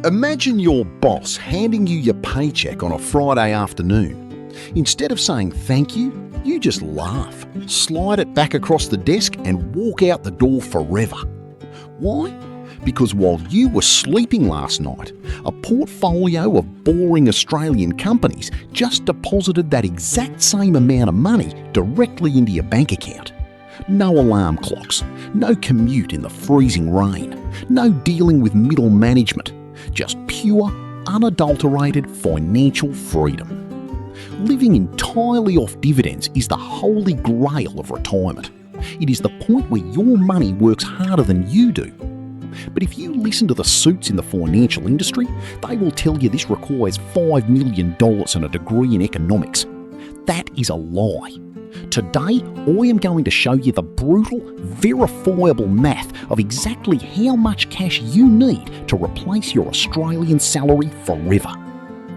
Imagine your boss handing you your paycheck on a Friday afternoon. Instead of saying thank you, you just laugh, slide it back across the desk and walk out the door forever. Why? Because while you were sleeping last night, a portfolio of boring Australian companies just deposited that exact same amount of money directly into your bank account. No alarm clocks, no commute in the freezing rain, no dealing with middle management, just pure, unadulterated financial freedom. Living entirely off dividends is the holy grail of retirement. It is the point where your money works harder than you do. But if you listen to the suits in the financial industry, they will tell you this requires $5 million and a degree in economics. That is a lie. Today, I am going to show you the brutal, verifiable math of exactly how much cash you need to replace your Australian salary forever.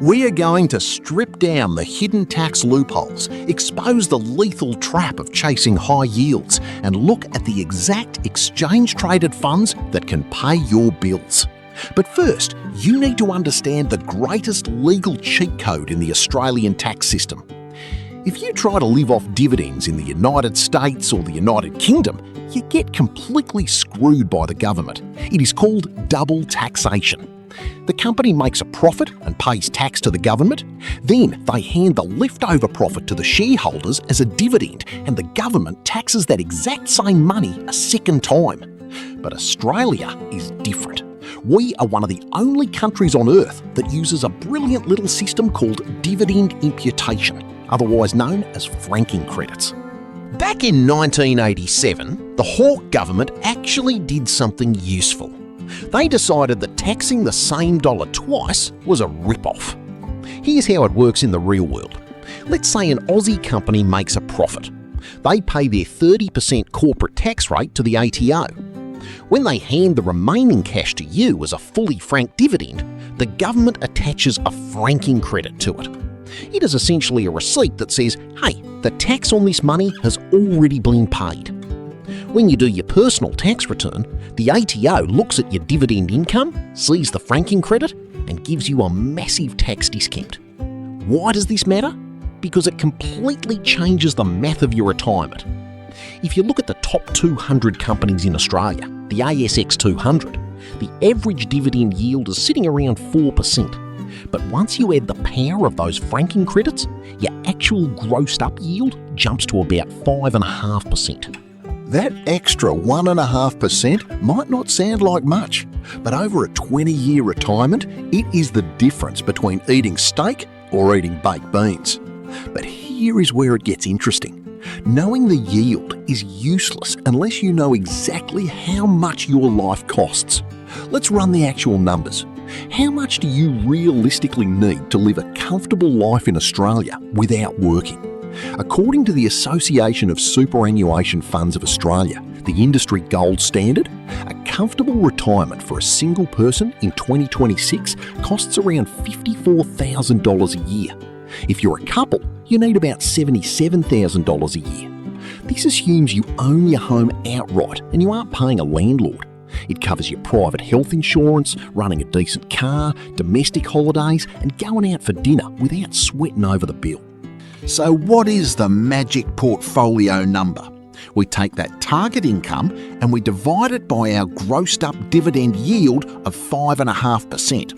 We are going to strip down the hidden tax loopholes, expose the lethal trap of chasing high yields, and look at the exact exchange-traded funds that can pay your bills. But first, you need to understand the greatest legal cheat code in the Australian tax system. If you try to live off dividends in the United States or the United Kingdom, you get completely screwed by the government. It is called double taxation. The company makes a profit and pays tax to the government. Then they hand the leftover profit to the shareholders as a dividend, and the government taxes that exact same money a second time. But Australia is different. We are one of the only countries on earth that uses a brilliant little system called dividend imputation, otherwise known as franking credits. Back in 1987, the Hawke government actually did something useful. They decided that taxing the same dollar twice was a rip-off. Here's how it works in the real world. Let's say an Aussie company makes a profit. They pay their 30% corporate tax rate to the ATO. When they hand the remaining cash to you as a fully franked dividend, the government attaches a franking credit to it. It is essentially a receipt that says, hey, the tax on this money has already been paid. When you do your personal tax return, the ATO looks at your dividend income, sees the franking credit, and gives you a massive tax discount. Why does this matter? Because it completely changes the math of your retirement. If you look at the top 200 companies in Australia, the ASX 200, the average dividend yield is sitting around 4%. But once you add the power of those franking credits, your actual grossed up yield jumps to about 5.5%. That extra 1.5% might not sound like much, but over a 20-year retirement, it is the difference between eating steak or eating baked beans. But here is where it gets interesting. Knowing the yield is useless unless you know exactly how much your life costs. Let's run the actual numbers. How much do you realistically need to live a comfortable life in Australia without working? According to the Association of Superannuation Funds of Australia, the industry gold standard, a comfortable retirement for a single person in 2026 costs around $54,000 a year. If you're a couple, you need about $77,000 a year. This assumes you own your home outright and you aren't paying a landlord. It covers your private health insurance, running a decent car, domestic holidays, and going out for dinner without sweating over the bill. So what is the magic portfolio number? We take that target income and we divide it by our grossed up dividend yield of 5.5%.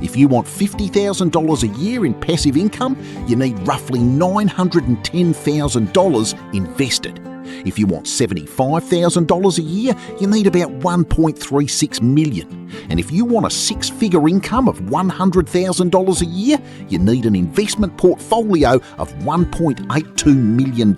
If you want $50,000 a year in passive income, you need roughly $910,000 invested. If you want $75,000 a year, you need about $1.36 million. And if you want a six-figure income of $100,000 a year, you need an investment portfolio of $1.82 million.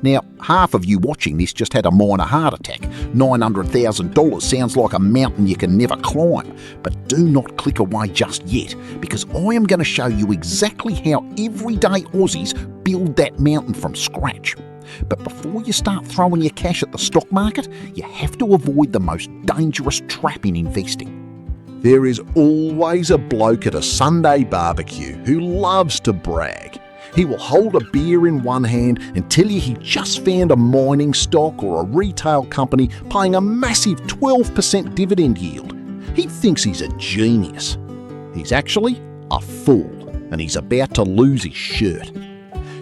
Now, half of you watching this just had a minor heart attack. $900,000 sounds like a mountain you can never climb. But do not click away just yet, because I am going to show you exactly how everyday Aussies build that mountain from scratch. But before you start throwing your cash at the stock market, you have to avoid the most dangerous trap in investing. There is always a bloke at a Sunday barbecue who loves to brag. He will hold a beer in one hand and tell you he just found a mining stock or a retail company paying a massive 12% dividend yield. He thinks he's a genius. He's actually a fool, and he's about to lose his shirt.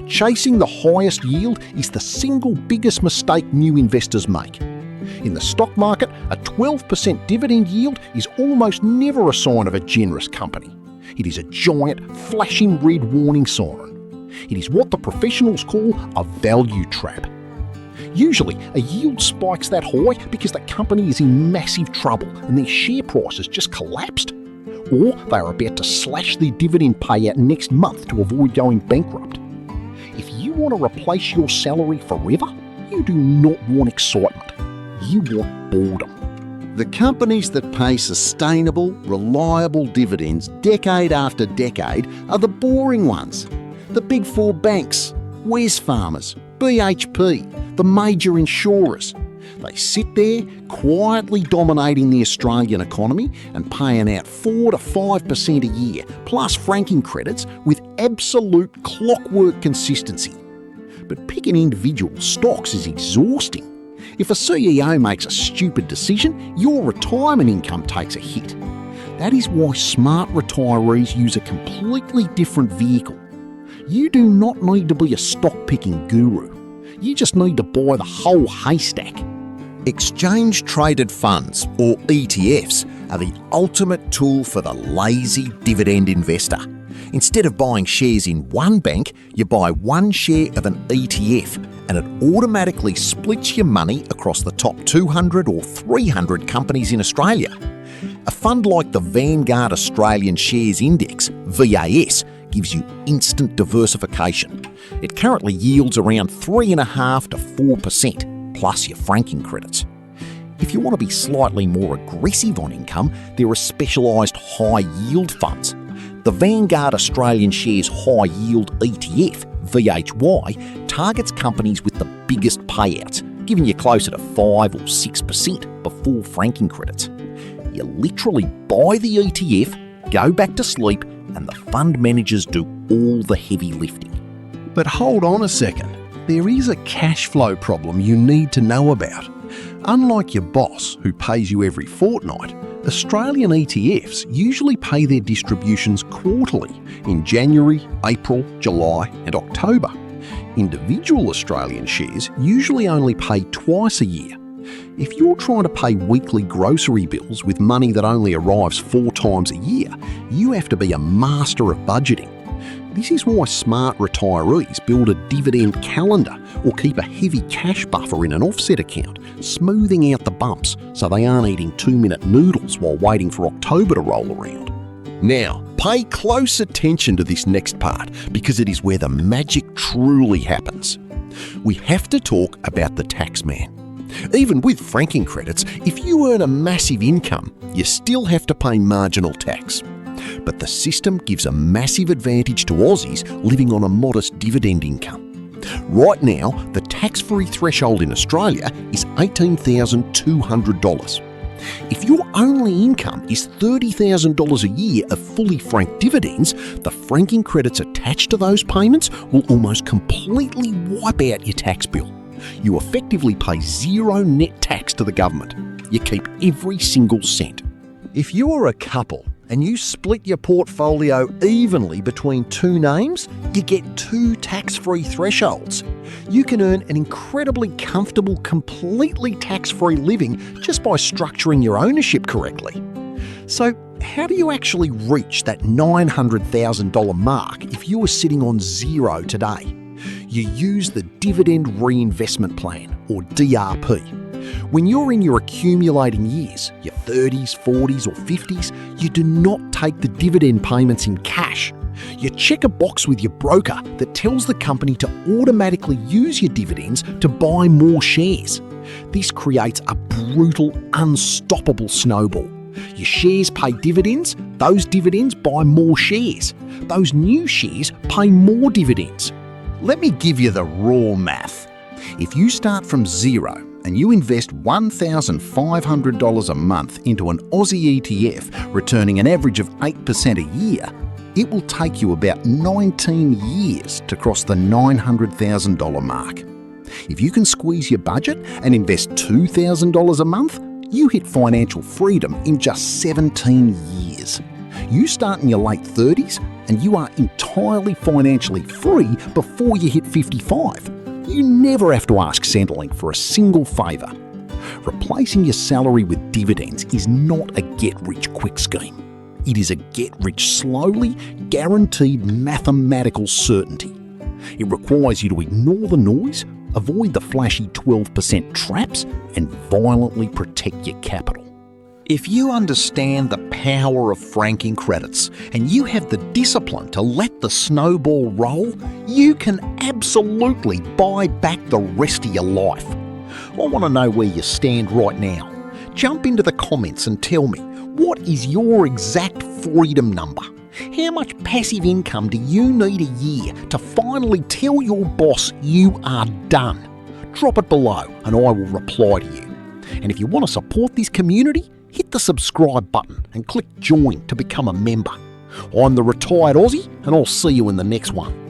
Chasing the highest yield is the single biggest mistake new investors make. In the stock market, a 12% dividend yield is almost never a sign of a generous company. It is a giant, flashing red warning siren. It is what the professionals call a value trap. Usually, a yield spikes that high because the company is in massive trouble and their share price has just collapsed. Or they are about to slash their dividend payout next month to avoid going bankrupt. If you want to replace your salary forever, you do not want excitement. You want boredom. The companies that pay sustainable, reliable dividends decade after decade are the boring ones. The big four banks, Wesfarmers, BHP, the major insurers. They sit there quietly dominating the Australian economy and paying out 4 to 5% a year, plus franking credits with absolute clockwork consistency. But picking individual stocks is exhausting. If a CEO makes a stupid decision, your retirement income takes a hit. That is why smart retirees use a completely different vehicle. You do not need to be a stock-picking guru. You just need to buy the whole haystack. Exchange-traded funds, or ETFs, are the ultimate tool for the lazy dividend investor. Instead of buying shares in one bank, you buy one share of an ETF and it automatically splits your money across the top 200 or 300 companies in Australia. A fund like the Vanguard Australian Shares Index, VAS, gives you instant diversification. It currently yields around 3.5% to 4%, plus your franking credits. If you want to be slightly more aggressive on income, there are specialised high-yield funds. The Vanguard Australian Shares High Yield ETF, VHY, targets companies with the biggest payouts, giving you closer to 5 or 6% before franking credits. You literally buy the ETF, go back to sleep, and the fund managers do all the heavy lifting. But hold on a second. There is a cash flow problem you need to know about. Unlike your boss, who pays you every fortnight, Australian ETFs usually pay their distributions quarterly in January, April, July and October. Individual Australian shares usually only pay twice a year. If you're trying to pay weekly grocery bills with money that only arrives 4 times a year, you have to be a master of budgeting. This is why smart retirees build a dividend calendar or keep a heavy cash buffer in an offset account, smoothing out the bumps so they aren't eating 2-minute noodles while waiting for October to roll around. Now, pay close attention to this next part because it is where the magic truly happens. We have to talk about the tax man. Even with franking credits, if you earn a massive income, you still have to pay marginal tax. But the system gives a massive advantage to Aussies living on a modest dividend income. Right now, the tax-free threshold in Australia is $18,200. If your only income is $30,000 a year of fully franked dividends, the franking credits attached to those payments will almost completely wipe out your tax bill. You effectively pay zero net tax to the government. You keep every single cent. If you are a couple and you split your portfolio evenly between 2 names, you get 2 tax-free thresholds. You can earn an incredibly comfortable, completely tax-free living just by structuring your ownership correctly. So how do you actually reach that $900,000 mark if you were sitting on zero today? You use the Dividend Reinvestment Plan, or DRP. When you're in your accumulating years, your 30s, 40s or 50s, you do not take the dividend payments in cash. You check a box with your broker that tells the company to automatically use your dividends to buy more shares. This creates a brutal, unstoppable snowball. Your shares pay dividends, those dividends buy more shares. Those new shares pay more dividends. Let me give you the raw math. If you start from zero and you invest $1,500 a month into an Aussie ETF returning an average of 8% a year, it will take you about 19 years to cross the $900,000 mark. If you can squeeze your budget and invest $2,000 a month, You hit financial freedom in just 17 years. You start in your late 30s and you are entirely financially free before you hit 55. You never have to ask Centrelink for a single favour. Replacing your salary with dividends is not a get-rich-quick scheme. It is a get-rich-slowly, guaranteed mathematical certainty. It requires you to ignore the noise, avoid the flashy 12% traps, and violently protect your capital. If you understand the power of franking credits and you have the discipline to let the snowball roll, you can absolutely buy back the rest of your life. I want to know where you stand right now. Jump into the comments and tell me, what is your exact freedom number? How much passive income do you need a year to finally tell your boss you are done? Drop it below and I will reply to you. And if you want to support this community, hit the subscribe button and click join to become a member. I'm the Retired Aussie and I'll see you in the next one.